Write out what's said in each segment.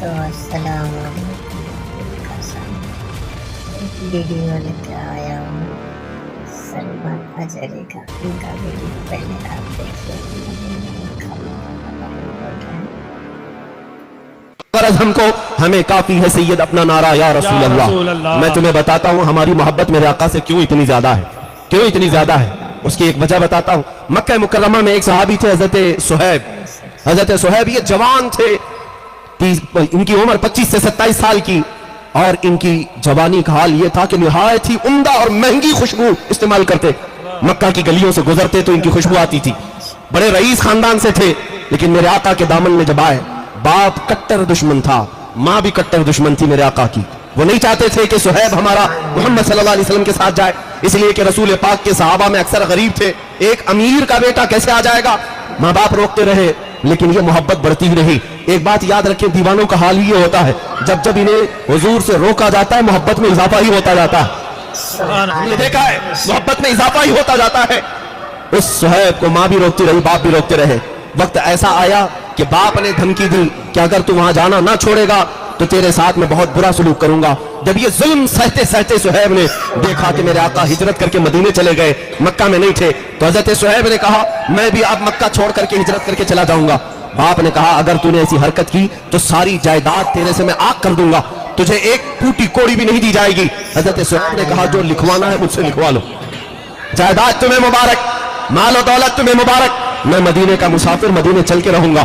तो अस्सलाम वालेकुम का सामने एक वीडियो लेकर आया हूँ सलमान अजहरी का। इनका वीडियो पहले आप देखिए। हमको हमें काफी है सैयद अपना नारा या रसूल अल्लाह। मैं तुम्हें बताता हूँ हमारी मोहब्बत मेरे आका से क्यों इतनी ज्यादा है, क्यों इतनी ज्यादा है। उसकी एक वजह बताता हूँ। मक्का मुकर्रमा में एक सहाबी थे हजरत सुहैब। हजरत सुहैब ये जवान थे, इनकी उम्र 25 से 27 साल की, और इनकी जवानी का हाल ये था कि निहायत ही उम्दा और महंगी खुशबू इस्तेमाल करते। मक्का की गलियों से गुजरते तो इनकी खुशबू आती थी। बड़े रईस खानदान से थे, लेकिन मेरे आका के दामन में जब आए, बाप कट्टर दुश्मन था, माँ भी कट्टर दुश्मन थी मेरे आका की। वो नहीं चाहते थे कि सुहैब हमारा मोहम्मद सल्लल्लाहु अलैहि वसल्लम के साथ जाए, इसलिए कि रसूल पाक के सहाबा में अक्सर गरीब थे। एक अमीर का बेटा कैसे आ जाएगा। माँ बाप रोकते रहे, लेकिन ये मोहब्बत बढ़ती ही रही। एक बात याद रखें, दीवानों का हाल ये होता है, जब जब इन्हें हुजूर से रोका जाता है, मोहब्बत में इजाफा ही होता जाता है। हमने देखा है, मोहब्बत में इजाफा ही होता जाता है। उस सुहैब को माँ भी रोकती रही, बाप भी रोकते रहे। वक्त ऐसा आया कि बाप ने धमकी दी कि अगर तू वहां जाना ना छोड़ेगा तो तेरे साथ में बहुत बुरा सलूक करूंगा। जब ये जुल्म सहते सहते सुहैब ने देखा कि मेरे आका हिजरत करके मदीने चले गए, मक्का में नहीं थे, तो हजरत सुहैब ने कहा मैं भी अब मक्का छोड़ करके हिजरत करके चला जाऊंगा। बाप ने कहा अगर तूने ऐसी हरकत की तो सारी जायदाद तेरे से मैं आग कर दूंगा, तुझे एक टूटी कोड़ी भी नहीं दी जाएगी। हजरत सुहैब ने कहा जो लिखवाना है मुझसे लिखवा लो, जायदाद तुम्हें मुबारक, मालो दौलत तुम्हें मुबारक, मैं मदीने का मुसाफिर मदीने चल के रहूंगा।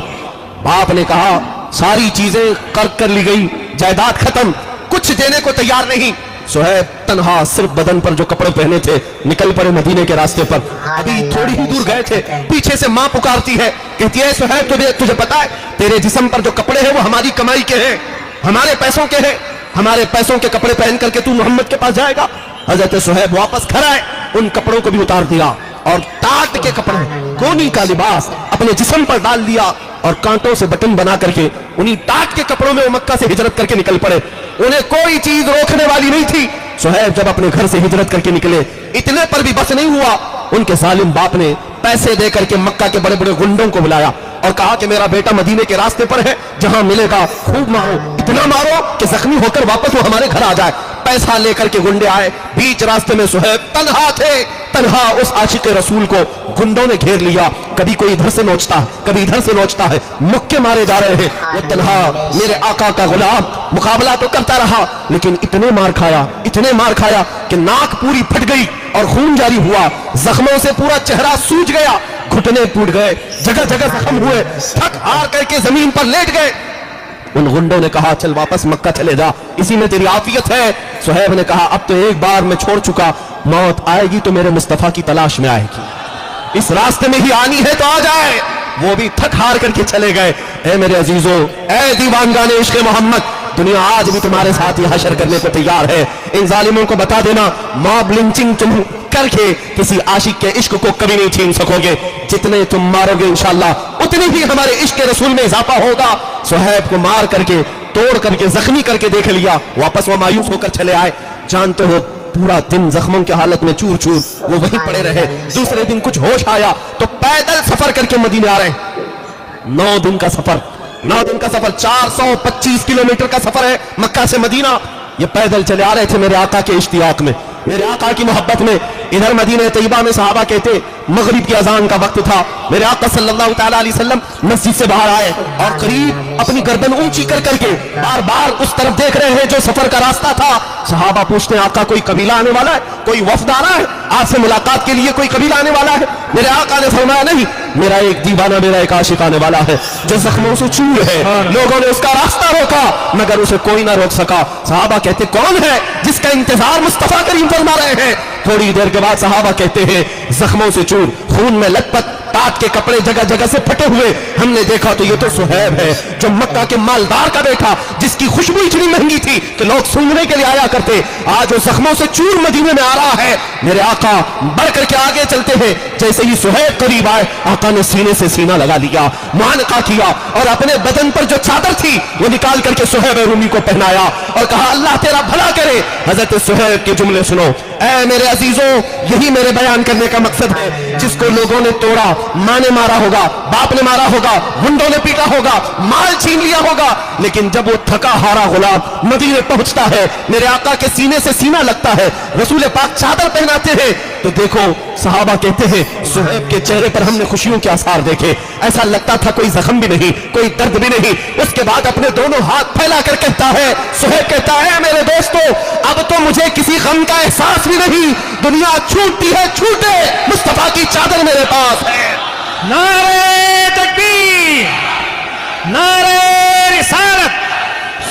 बाप ने कहा सारी चीजें कर ली गई, जायदाद खत्म, कुछ देने को तैयार नहीं। सुहैब तन्हा सिर्फ बदन पर जो कपड़े पहने थे निकल पड़े मदीने के रास्ते पर। अभी थोड़ी ही दूर गए थे, पीछे से माँ पुकारती है, कहती है सुहैब तुझे पता है तेरे जिस्म पर जो कपड़े हैं वो हमारी कमाई के हैं, हमारे पैसों के हैं, हमारे पैसों के कपड़े पहन करके तू मोहम्मद के पास जाएगा। हजरत सुहैब वापस खड़ा है, उन कपड़ों को भी उतार दिया और टाट के कपड़े, गोनी का लिबास अपने जिस्म पर डाल दिया और कांटों से बटन बना करके उन्हीं टाट के कपड़ों में वो मक्का से हिजरत करके निकल पड़े। उन्हें कोई चीज रोकने वाली नहीं थी। सुहैब जब अपने घर से हिजरत करके निकले, इतने पर भी बस नहीं हुआ, उनके जालिम बाप ने पैसे दे करके मक्का के बड़े बड़े गुंडों को बुलाया और कहा कि मेरा बेटा मदीने के रास्ते पर है, जहां मिलेगा खूब मारो, इतना मारो कि जख्मी होकर वापस वो हमारे घर आ जाए। पैसा लेकर के गुंडे आए, बीच रास्ते में सुहैब तन्हा थे, तन्हा उस आशिक रसूल को गुंडों ने घेर लिया। कभी कोई इधर से नोचता है, कभी इधर से नोचता है, मुक्के मारे जा रहे हैं। वो तन्हा मेरे आका का गुलाम मुकाबला तो करता रहा, लेकिन इतने मार खाया कि नाक पूरी फट गई और खून जारी हुआ, जख्मों से पूरा चेहरा सूज गया, घुटने टूट गए, जगह जगह जख्म हुए, थक हार करके जमीन पर लेट गए। उन गुंडों ने कहा चल वापस मक्का चले जा, इसी में तेरी आफियत है। सुहैब ने कहा अब तो एक बार मैं छोड़ चुका, मौत आएगी तो मेरे मुस्तफा की तलाश में आएगी, इस रास्ते में ही आनी है तो आ जाए। वो भी थक हार करके चले गए। ऐ मेरे अजीजों, ऐ दीवानगाने इश्क़ मोहम्मद, दुनिया आज भी तुम्हारे साथ ही हशर करने को तैयार है। इन जालिमों को बता देना, मॉब लिंचिंग तुम करके किसी आशिक के इश्क को कभी नहीं छीन सकोगे। जितने तुम मारोगे इंशाअल्लाह उतनी ही हमारे इश्क के रसूल में इजाफा होगा। सुहैब को मार करके, तोड़ करके, जख्मी करके देख लिया, वापस वो मायूस होकर चले आए। जानते हो पूरा दिन जख्मों की हालत में चूर चूर वो वहीं पड़े रहे। दूसरे दिन कुछ होश आया तो पैदल सफर करके मदीने आ रहे। 9 दिन का सफर, 425 किलोमीटर का सफर है मक्का से मदीना। ये पैदल चले आ रहे थे मेरे आका के इश्तियाक में, मेरे आका की मोहब्बत में। इधर मदीने तैयबा में सहाबा कहते मगरिब की अजान का वक्त था, मेरे आका सल्लल्लाहु तआला अलैहि वसल्लम मस्जिद से बाहर आए और करीब अपनी गर्दन ऊंची कर करके बार बार उस तरफ देख रहे हैं जो सफर का रास्ता था। सहाबा पूछते हैं आका कोई कबीला आने वाला है, कोई वफद आ रहा है, आपसे मुलाकात के लिए कोई कबीला आने वाला है। मेरे आका ने फरमाया नहीं, मेरा एक दीवाना, मेरा एक आशिक आने वाला है जो जख्मों से चूर है। लोगों ने उसका रास्ता रोका मगर उसे कोई ना रोक सका। सहाबा कहते कौन है जिसका इंतजार मुस्तफा करीम फरमा रहे हैं। थोड़ी देर के बाद सहाबा कहते हैं जख्मों से चूर, खून में लथपथ, टाट के कपड़े जगह जगह से फटे हुए, हमने देखा तो ये तो सुहैब है जो मक्का के मालदार का बेटा, जिसकी खुशबू इतनी महंगी थी कि लोग सूंघने के लिए आया करते, आज वो जख्मों से चूर मदीने में आ रहा है। मेरे आका बढ़ करके आगे चलते हैं, जैसे ही सुहैब करीब आए आका ने सीने से सीना लगा लिया, मुआनका किया और अपने बदन पर जो चादर थी वो निकाल करके सुहैब रूमी को पहनाया और कहा अल्लाह तेरा भला करे। हजरत सुहैब के जुमले सुनो। ऐ मेरे अजीजों, यही मेरे बयान करने का मकसद है। जिसको लोगों ने तोड़ा माँ ने मारा होगा, बाप ने मारा होगा, गुंडों ने पीटा होगा, माल छीन लिया होगा, लेकिन जब वो थका हारा गुलाम मदीने पहुंचता है, मेरे आका के सीने से सीना लगता है, रसूल पाक चादर पहनाते हैं, तो देखो सहाबा कहते हैं सुहैब के चेहरे पर हमने खुशियों के आसार देखे, ऐसा लगता था कोई जख्म भी नहीं, कोई दर्द भी नहीं। उसके बाद अपने दोनों हाथ फैलाकर कहता है, सुहैब कहता है मेरे दोस्तों अब तो मुझे किसी गम का एहसास भी नहीं, दुनिया छूटती है छूटे, मुस्तफा की चादर मेरे पास है। नारे तकबीर, नारे रिसालत,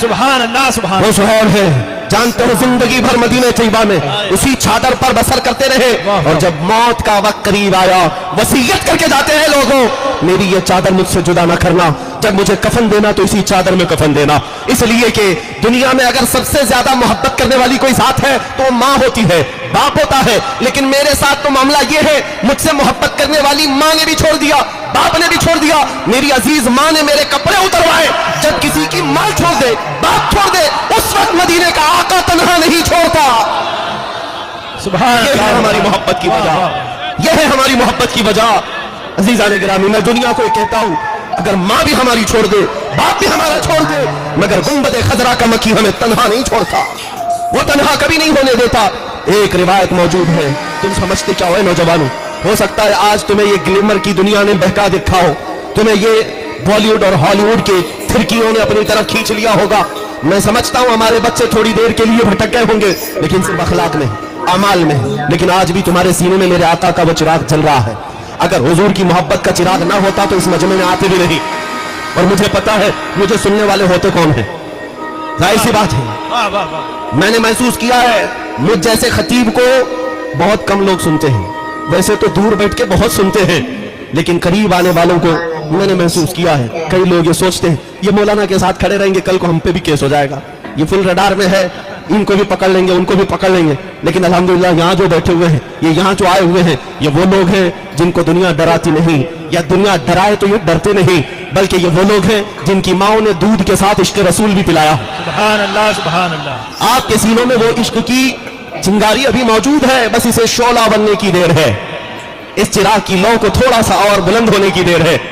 सुभान अल्लाह सुभान। वो सुहैब है, जानते हो जिंदगी भर मदीने तैयबा में उसी चादर पर बसर करते रहे, और जब मौत का वक्त करीब आया वसीयत करके जाते हैं लोगों मेरी ये चादर मुझसे जुदा ना करना, जब मुझे कफन देना तो इसी चादर में कफन देना, इसलिए कि दुनिया में अगर सबसे ज्यादा मोहब्बत करने वाली कोई साथ है तो माँ होती है, बाप होता है, लेकिन मेरे साथ तो मामला ये है मुझसे मोहब्बत करने वाली माँ ने भी छोड़ दिया, बाप ने भी छोड़ दिया, मेरी अजीज माँ ने मेरे कपड़े उतरवाए। जब किसी की माँ छोड़ दे, बाप छोड़ दे, उस वक्त मदीने का आका तन्हा नहीं छोड़ता। सुभान ये है हमारी मोहब्बत की वजह, यह है हमारी मोहब्बत की वजह। अजीजान गिरामी, मैं दुनिया को कहता हूँ अगर माँ भी हमारी छोड़ दे, बाप भी हमारा छोड़ दे, मगर गुंबद खजरा का मक्खी हमें तन्हा नहीं छोड़ता, वो तन्हा कभी नहीं होने देता। एक रिवायत मौजूद है, तुम समझते क्या हो नौजवानों, हो सकता है आज तुम्हें ये ग्लिमर की दुनिया ने बहका देखा हो, तुम्हें ये बॉलीवुड और हॉलीवुड के फिरकियों ने अपनी तरफ खींच लिया होगा। मैं समझता हूँ हमारे बच्चे थोड़ी देर के लिए भटक गए होंगे, लेकिन सिर्फ अखलाक में, अमाल में, लेकिन आज भी तुम्हारे सीने में मेरे आका का वो चिराग जल रहा है। अगर हुजूर की मोहब्बत का चिराग ना होता तो इस मजमे में आते भी नहीं, और मुझे पता है मुझे सुनने वाले होते कौन है, जाहिर सी बात है। मैंने महसूस किया है मुझ जैसे खतीब को बहुत कम लोग सुनते हैं, वैसे तो दूर बैठ के बहुत सुनते हैं, लेकिन करीब आने वालों को मैंने महसूस किया है कई लोग ये सोचते हैं ये मौलाना के साथ खड़े रहेंगे कल को हम पे भी केस हो जाएगा, ये फुल रडार में है, इनको भी पकड़ लेंगे उनको भी पकड़ लेंगे। लेकिन अल्हम्दुलिल्लाह यहाँ जो बैठे हुए हैं, ये यहाँ जो आए हुए हैं, ये वो लोग हैं जिनको दुनिया डराती नहीं, या दुनिया डराए तो ये डरते नहीं, बल्कि ये वो लोग हैं जिनकी माओ ने दूध के साथ इश्क रसूल भी पिलाया। सुभान अल्लाह सुभान अल्लाह। आपके सीनों में वो इश्क की चिंगारी अभी मौजूद है, बस इसे शोला बनने की देर है, इस चिराग की लौ को थोड़ा सा और बुलंद होने की देर है।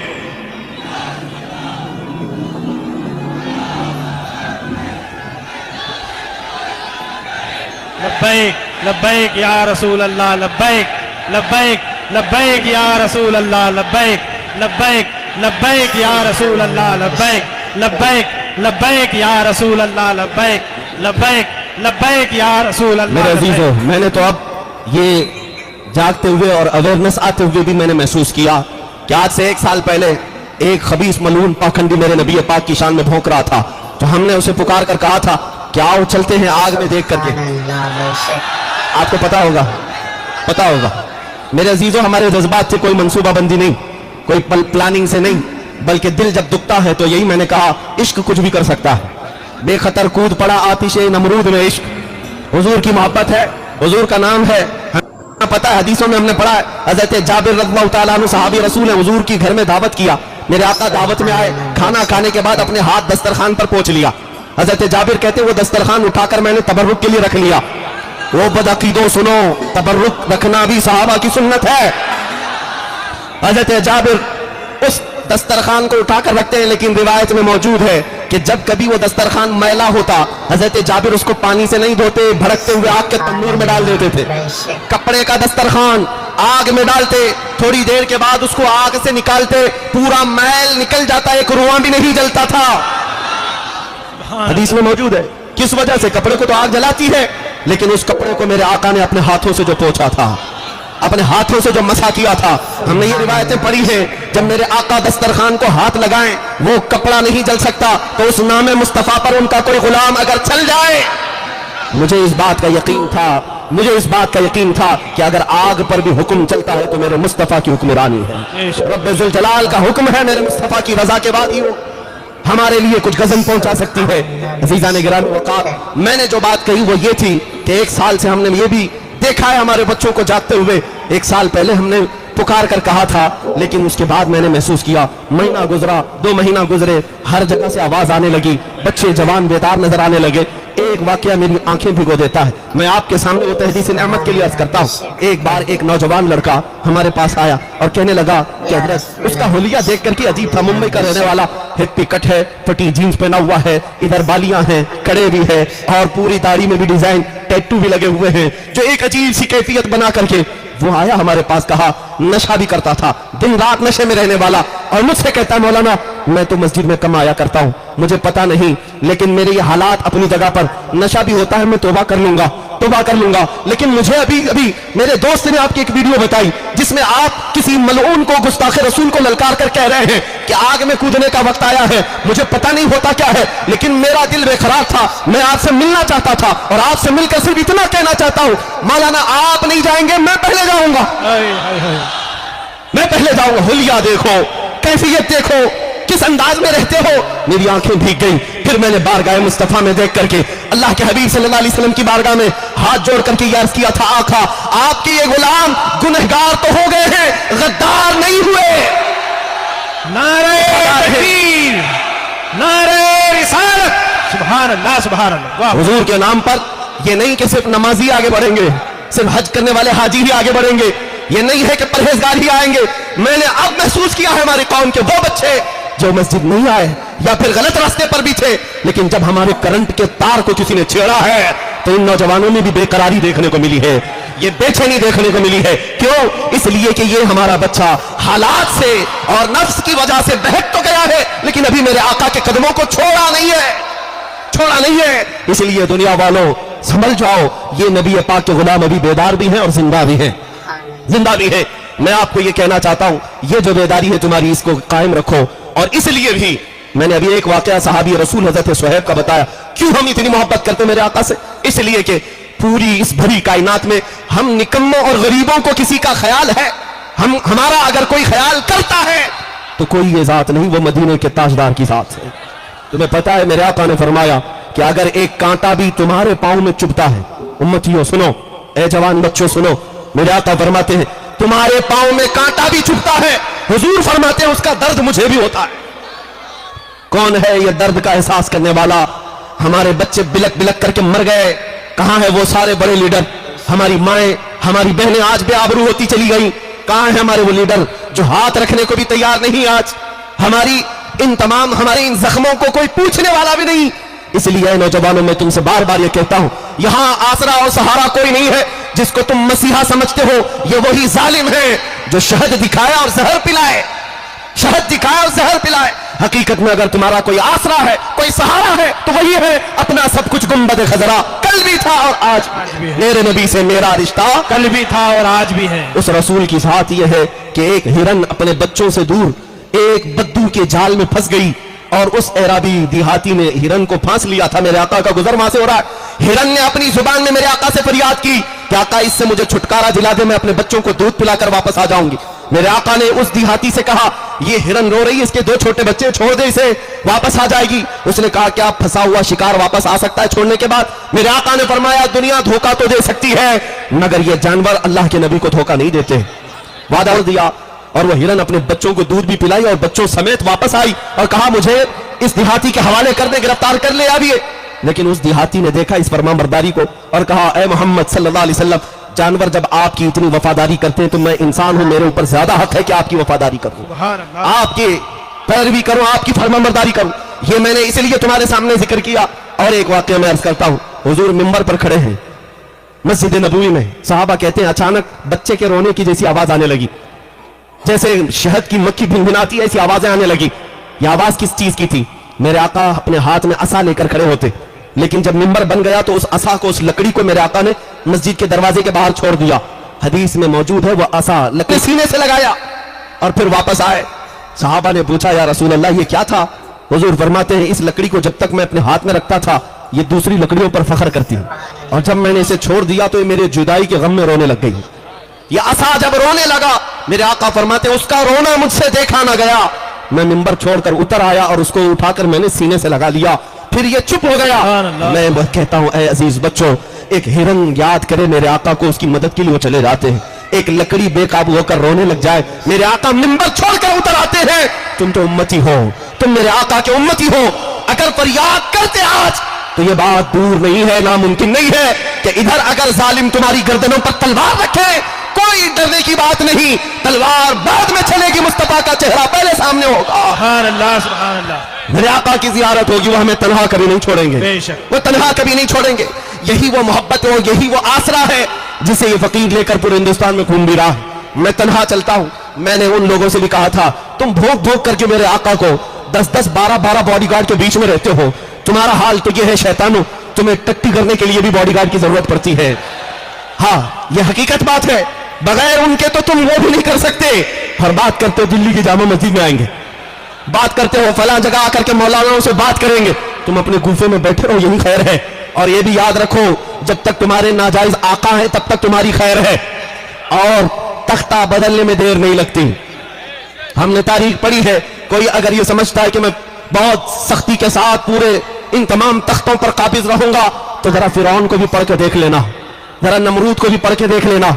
लब्बैक लब्बैक या रसूल अल्लाह, लब्बैक लब्बैक लब्बैक या रसूल अल्लाह, लब्बैक लब्बैक लब्बैक या रसूल अल्लाह, लब्बैक लब्बैक लब्बैक या रसूल अल्लाह, लब्बैक लब्बैक लब्बैक या रसूल अल्लाह। मेरे अजीजों, मैंने तो अब ये जागते हुए और अवेयरनेस आते हुए भी मैंने महसूस किया कि आज से 1 साल पहले एक खबीस मलून पाखंडी मेरे नबी पाक की शान में भौंक रहा था, तो हमने उसे पुकार कर कहा था कि आओ चलते हैं आग में देख करके। आपको पता होगा मेरे अजीजों, हमारे जज्बात थे कोई मंसूबाबंदी नहीं, कोई प्लानिंग से नहीं, बल्कि दिल जब दुखता है तो यही मैंने कहा इश्क कुछ भी कर सकता है। बेखतर कूद पड़ा आतिशे नमरूद में इश्क, हुजूर की मोहब्बत है, हुजूर का नाम है, पता है हदीसों में हमने पढ़ा है हजरत जाबिर रज़ियल्लाहु ताला अन्हु सहाबी रसूल है, हुजूर की घर में दावत किया, मेरे आका दावत में आए, खाना खाने के बाद अपने हाथ दस्तरखान पर पहुंच लिया। हजरत जाबिर कहते वो दस्तरखान उठाकर मैंने तबर्रुक के लिए रख लिया। वो बदअकीदों सुनो, तबर्रुक रखना भी सहाबा की सुन्नत है। हजरत जाबिर उस दस्तरखान को उठाकर रखते हैं, लेकिन रिवायत में मौजूद है कि जब कभी वो दस्तरखान मैला होता, हजरत जाबिर उसको पानी से नहीं धोते, भड़कते हुए आग के तंदूर में डाल देते थे। कपड़े का दस्तरखान आग में डालते, थोड़ी देर के बाद उसको आग से निकालते, पूरा मैल निकल जाता, एक रुआं भी नहीं जलता था। हदीस में मौजूद है किस वजह से, कपड़े को तो आग जलाती है, लेकिन उस कपड़े को मेरे आका ने अपने हाथों से जो पोंछा था, अपने हाथों से जो मसा किया था, हमने ये रिवायतें पढ़ी है, जब मेरे आका दस्तरखान को हाथ लगाएं वो कपड़ा नहीं जल सकता, तो उस नामे मुस्तफा पर उनका कोई गुलाम अगर चल जाए, मुझे इस बात का यकीन था कि अगर आग पर भी हुक्म चलता है तो मेरे मुस्तफा की हुक्मरानी है, रब्बे जुल जलाल का हुक्म है, मेरे मुस्तफा की रजा के बाद ही वो हमारे लिए कुछ गजन पहुंचा सकती है। अज़ीज़ान गिरामी वक़ार, मैंने जो बात कही वो ये थी कि 1 साल से हमने ये भी देखा है हमारे बच्चों को जागते हुए। 1 साल पहले हमने पुकार कर कहा था, लेकिन उसके बाद मैंने महसूस किया, महीना गुजरा, 2 महीना गुजरे, हर जगह से आवाज आने लगी, बच्चे जवान बेताब नजर आने लगे, एक वाकया मेरी आंखें भिगो देता है। मैं आपके सामने वो तहदीस नेमत के लिए अर्ज करता हूँ। एक बार एक नौजवान लड़का हमारे पास आया और कहने लगा कि हज़रत, उसका हुलिया देख करके अजीब था। मुंबई का रहने वाला, हिप्पी कट है, फटी जीन्स पहना हुआ है, इधर बालियां हैं, कड़े भी है और पूरी दाढ़ी में भी डिजाइन, टैटू भी लगे हुए हैं, जो एक अजीब सी कैफियत बना करके वो आया हमारे पास। कहा नशा भी करता था, दिन रात नशे में रहने वाला, और मुझसे कहता है मौलाना मैं तो मस्जिद में कम आया करता हूँ, मुझे पता नहीं, लेकिन मेरे ये हालात अपनी जगह पर, नशा भी होता है, मैं तौबा कर लूंगा, लेकिन मुझे अभी मेरे दोस्त ने आपकी एक वीडियो बताई जिसमें आप किसी मलऊन को, गुस्ताखे रसूल को ललकार कर कह रहे हैं कि आग में कूदने का वक्त आया है, मुझे पता नहीं होता क्या है, लेकिन मेरा दिल बेकरार था, मैं आपसे मिलना चाहता था और आपसे मिलकर सिर्फ इतना कहना चाहता हूँ, मौलाना आप नहीं जाएंगे, मैं पहले जाऊंगा, मैं पहले जाऊंगा। हुलिया देखो, कैफियत देखो, किस अंदाज में रहते हो। मेरी आंखें भीग गई। फिर मैंने बारगाह मुस्तफा में देख करके अल्लाह के हबीब सल्लल्लाहु अलैहि वसल्लम की बारगाह में हाथ जोड़ करके ये अर्ज किया था, आका आपके ये गुलाम गुनहगार तो हो गए हैं, गद्दार नहीं हुए। नारे तकबीर, नारे रिसालत, सुभान अल्लाह, सुभान अल्लाह। हुजूर के नाम पर ये नहीं कि सिर्फ नमाजी आगे बढ़ेंगे, सिर्फ हज करने वाले हाजी ही आगे बढ़ेंगे, ये नहीं है कि परहेजगार ही आएंगे। मैंने अब महसूस किया है हमारी कौम के वो बच्चे जो मस्जिद नहीं आए या फिर गलत रास्ते पर भी थे, लेकिन जब हमारे करंट के तार को किसी ने छेड़ा है तो इन नौजवानों में भी बेकरारी देखने को मिली है, ये बेचैनी देखने को मिली है। क्यों? इसलिए कि ये हमारा बच्चा हालात से और नफ्स की वजह से बहक तो गया है, लेकिन अभी मेरे आका के कदमों को छोड़ा नहीं है। इसलिए दुनिया वालों समझ जाओ, ये नबी पाक के गुलाम अभी बेदार भी हैं और जिंदा भी हैं, जिंदा भी है। मैं आपको ये कहना चाहता हूं, ये जो बेदारी है तुम्हारी, इसको कायम रखो। और इसलिए भी मैंने अभी एक वाकया सहाबी रसूल हजरत सुहैब का बताया। क्यों हम इतनी मोहब्बत करते मेरे आका से? इसलिए कि पूरी इस भरी कायनात में हम निकम्मों और गरीबों को किसी का ख्याल है, हमारा अगर कोई ख्याल करता है तो कोई ये जात नहीं, वो मदीने के ताजदार की जात है। तुम्हें पता है मेरे आका ने फरमाया कि अगर एक कांटा भी तुम्हारे पांव में चुभता है, उम्मतियों सुनो, ए जवान बच्चों सुनो, मेरे आका फरमाते हैं तुम्हारे पांव में कांटा भी चुभता है, हुजूर फरमाते हैं उसका दर्द मुझे भी होता है। कौन है ये दर्द का एहसास करने वाला? हमारे बच्चे बिलक बिलक करके मर गए, कहां है वो सारे बड़े लीडर? हमारी माएं, हमारी बहनें आज बेआबरू होती चली गई, कहां है हमारे वो लीडर जो हाथ रखने को भी तैयार नहीं? आज हमारे इन जख्मों को कोई पूछने वाला भी नहीं। इसलिए नौजवानों में तुमसे बार बार ये कहता हूं, यहां आसरा और सहारा कोई नहीं है। जिसको तुम मसीहा समझते हो ये वही जालिम है जो शहद दिखाया और जहर पिलाए, शहद दिखाया और जहर पिलाए। हकीकत में अगर तुम्हारा कोई आसरा है, कोई सहारा है, तो वही है अपना सब कुछ गुंबद खजरा, कल भी था और आज भी है। मेरे नबी से मेरा रिश्ता कल भी था और आज भी है। उस रसूल की साथ यह है कि एक हिरन अपने बच्चों से दूर एक बद्दू के जाल में फंस गई और उस एराबी देहाती ने हिरन को फांस लिया था। मेरे आका का गुजर वहां से हो रहा है। हिरन ने अपनी जुबान में मेरे आका से फरियाद की कि आका इससे मुझे छुटकारा दिला दे, मैं अपने बच्चों को दूध पिलाकर वापस आ जाऊंगी। मेरे आका ने उस देहाती से कहा ये हिरन रो रही है, इसके 2 छोटे बच्चे, छोड़ दे इसे, वापस आ जाएगी। उसने कहा क्या फंसा हुआ शिकार वापस आ सकता है छोड़ने के बाद? मेरे आका ने फरमाया दुनिया धोखा तो दे सकती है मगर ये जानवर अल्लाह के नबी को धोखा नहीं देते। वादा दिया और वह हिरन अपने बच्चों को दूध भी पिलाई और बच्चों समेत वापस आई और कहा मुझे इस देहाती के हवाले कर दे, गिरफ्तार कर ले आइए। लेकिन उस देहाती ने देखा इस फरमाबरदारी को और कहा ए मोहम्मद सल्लल्लाहु अलैहि वसल्लम, जानवर जब आपकी इतनी वफादारी करते हैं तो मैं इंसान हूं, मेरे ऊपर ज्यादा हक है कि आपकी वफादारी करूं, आपकी पैरवी करूं, आपकी फरमाबरदारी करूं। ये मैंने इसलिए तुम्हारे सामने जिक्र किया। और एक वाकया मैं अर्ज करता हूं, हुजूर मिंबर पर खड़े हैं मस्जिद नबवी में, सहाबा कहते हैं अचानक बच्चे के रोने की जैसी आवाज आने लगी, जैसे शहद की मक्खी भिनभिनाती है ऐसी आवाजें आने लगी। ये आवाज किस चीज की थी? मेरे आका अपने हाथ में असा लेकर खड़े होते, लेकिन जब मिंबर बन गया तो उस असा को, उस लकड़ी को मेरे आका ने मस्जिद के दरवाजे के बाहर छोड़ दिया। हदीस में मौजूद है, वह असा लकड़ी सीने से लगाया और फिर वापस आए। सहाबा ने पूछा या रसूल अल्लाह ये क्या था? हुजूर फरमाते हैं इस लकड़ी को जब तक मैं अपने हाथ में रखता था ये दूसरी लकड़ियों पर फख्र करती है, और जब मैंने इसे छोड़ दिया तो ये मेरे जुदाई के गम में रोने लग गई। ये असा जब रोने लगा, मेरे आका फरमाते उसका रोना मुझसे देखा ना गया। मैं मिंबर छोड़कर उतर आया और उसको उठाकर मैंने सीने से लगा लिया, फिर ये चुप हो गया। मैं कहता हूं ऐ अजीज बच्चों, एक हिरन याद करे मेरे आका को, उसकी मदद के लिए वो चले जाते हैं। एक लकड़ी बेकाबू होकर रोने लग जाए, मेरे आका मिंबर छोड़कर उतर आते हैं। तुम तो उम्मती हो, तुम मेरे आका के उम्मती हो। अगर फरियाद करते आज تو یہ بات دور نہیں ہے, ناممکن نہیں ہے کہ ادھر اگر ظالم تمہاری گردنوں پر تلوار رکھے, کوئی ڈرنے کی بات نہیں, تلوار بعد میں چلے گی, مصطفیٰ کا چہرہ پہلے سامنے ہوگا. سبحان اللہ سبحان اللہ. میرے آقا کی زیارت ہوگی, وہ ہمیں تنہا کبھی نہیں چھوڑیں گے, بے شک وہ تنہا کبھی نہیں چھوڑیں گے. یہی وہ محبت ہے, یہی وہ آسرا ہے جسے یہ فقیر لے کر پورے ہندوستان میں گھوم بھی رہا ہے. میں تنہا چلتا ہوں. میں نے ان لوگوں سے بھی کہا تھا, تم بھوک بھوک کر کے میرے آقا کو 10-10 12-12 باڈی گارڈ کے بیچ میں رہتے ہو, تمہارا حال تو یہ ہے شیطانوں, تمہیں ٹٹی کرنے کے لیے بھی باڈی گارڈ کی ضرورت پڑتی ہے. ہاں یہ حقیقت بات ہے, بغیر ان کے تو تم وہ بھی نہیں کر سکتے. اور بات کرتے ہو دلی کی جامع مسجد میں آئیں گے, بات کرتے ہو فلاں جگہ آ کر کے مولاناؤں سے بات کریں گے, تم اپنے گوفے میں بیٹھے رہو, یہی خیر ہے. اور یہ بھی یاد رکھو, جب تک تمہارے ناجائز آقا ہیں تب تک تمہاری خیر ہے, اور تختہ بدلنے میں دیر نہیں لگتی. ہم نے تاریخ پڑھی ہے, کوئی اگر یہ سمجھتا ہے کہ میں بہت سختی کے ساتھ پورے ان تمام تختوں پر قابض رہوں گا, تو ذرا فرعون کو بھی پڑھ کے دیکھ لینا, ذرا نمرود کو بھی پڑھ کے دیکھ لینا,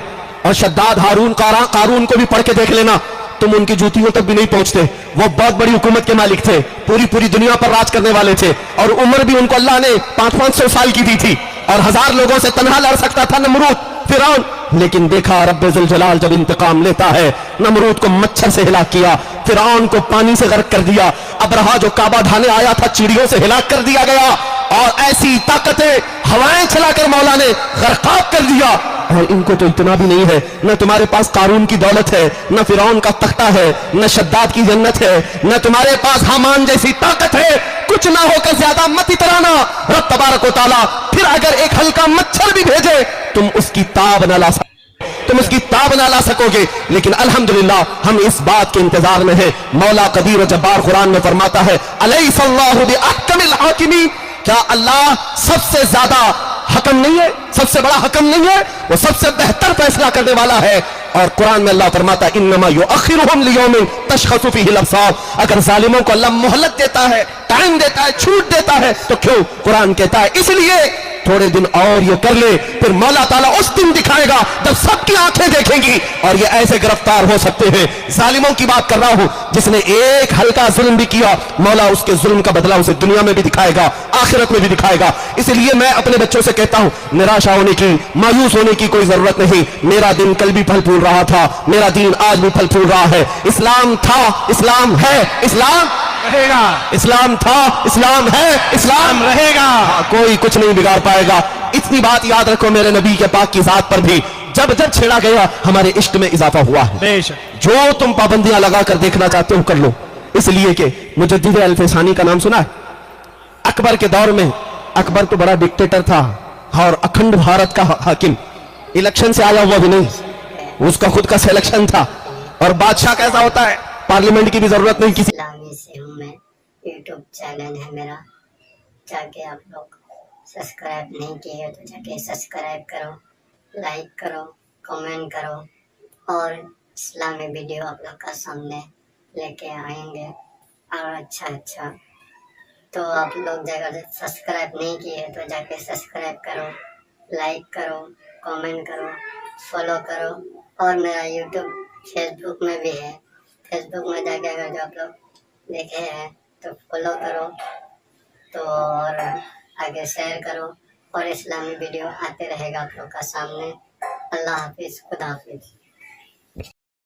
اور شداد ہارون قارون کو بھی پڑھ کے دیکھ لینا. تم ان کی جوتیوں تک بھی نہیں پہنچتے. وہ بہت بڑی حکومت کے مالک تھے, پوری دنیا پر راج کرنے والے تھے, اور عمر بھی ان کو اللہ نے 500 سال کی دی تھی, اور 1000 لوگوں سے تنہا لڑ سکتا تھا نمرود فرعون. لیکن دیکھا رب ذوالجلال جب انتقام لیتا ہے, نمرود کو مچھر سے ہلاک کیا, فرعون کو پانی سے غرق کر دیا, ابرہا جو کعبہ ڈھانے آیا تھا چڑیوں سے ہلاک کر دیا گیا, اور ایسی طاقتیں ہوائیں چلا کر مولا نے غرقاب کر دیا. اور ان کو تو اتنا بھی نہیں ہے, نہ تمہارے پاس قارون کی دولت ہے, نہ فرعون کا تختہ ہے, نہ شداد کی جنت ہے, نہ تمہارے پاس حامان جیسی طاقت ہے. کچھ نہ ہو کر زیادہ مت اترانا. رب تبارک و تعالیٰ پھر اگر ایک ہلکا مچھر بھی بھیجے, تم اس کی تاب نہ لا سکو گے. لیکن الحمدللہ ہم اس بات کے انتظار میں ہیں. مولا قدیر و جبار قرآن میں فرماتا ہے, الیس اللہ باحکم الحاکمین, کیا اللہ سب سے زیادہ حکم نہیں ہے, سب سے بڑا حکم نہیں ہے, وہ سب سے بہتر فیصلہ کرنے والا ہے. اور قرآن میں اللہ فرماتا ہے, انما یؤخرھم لیوم تشخص فیہ الابصار. اگر ظالموں کو اللہ مہلت دیتا ہے, ٹائم دیتا ہے, چھوٹ دیتا ہے, تو کیوں؟ قرآن کہتا ہے اس لیے تھوڑے دن اور یہ کر لے, پھر مولا تعالیٰ اس دن دکھائے گا جب سب کی آنکھیں دیکھیں گی, اور یہ ایسے گرفتار ہو سکتے ہیں. ظالموں کی بات کر رہا ہوں, جس نے ایک ہلکا ظلم بھی کیا, مولا اس کے ظلم کا بدلہ اسے دنیا میں بھی دکھائے گا, آخرت میں بھی دکھائے گا. اس لیے میں اپنے بچوں سے کہتا ہوں, نراشا ہونے کی, مایوس ہونے کی کوئی ضرورت نہیں. میرا دن کل بھی پھل پھول رہا تھا, میرا دین آج بھی پھل پھول رہا ہے. اسلام تھا, اسلام ہے, اسلام رہے گا, اسلام تھا, اسلام ہے, اسلام رہے گا. کوئی کچھ نہیں بگاڑ پائے گا. اتنی بات یاد رکھو, میرے نبی کے پاک کی ذات پر بھی جب چھیڑا گیا, ہمارے عشق میں اضافہ ہوا ہے. بے شک. جو تم پابندیاں لگا کر دیکھنا چاہتے ہو کر لو. اس لیے کہ مجدد الف ثانی کا نام سنا ہے؟ اکبر کے دور میں, اکبر تو بڑا ڈکٹیٹر تھا اور اکھنڈ بھارت کا حاکم, الیکشن سے آیا ہوا بھی نہیں, اس کا خود کا سلیکشن تھا. اور بادشاہ کیسا ہوتا ہے, پارلیمنٹ کی بھی ضرورت نہیں کسی. اسلامی سے ہوں میں, یوٹیوب چینل ہے میرا, جا کے آپ لوگ سبسکرائب نہیں کیے تو جا کے سبسکرائب کرو, لائک کرو, کمنٹ کرو, اور اسلامی ویڈیو آپ لوگ کا سامنے لے کے آئیں گے. اور اچھا تو آپ لوگ جگہ سبسکرائب نہیں کیے تو جا کے سبسکرائب کرو, لائک کرو, کمنٹ کرو, فالو کرو. اور میرا یوٹیوب فیس بک میں بھی ہے, فیس بک میں جا کے اگر جو آپ لوگ دیکھے ہیں تو فالو کرو, تو اور آگے شیئر کرو, اور اسلامی ویڈیو آتے رہے گا آپ لوگ کا سامنے. اللہ حافظ, خدا حافظ.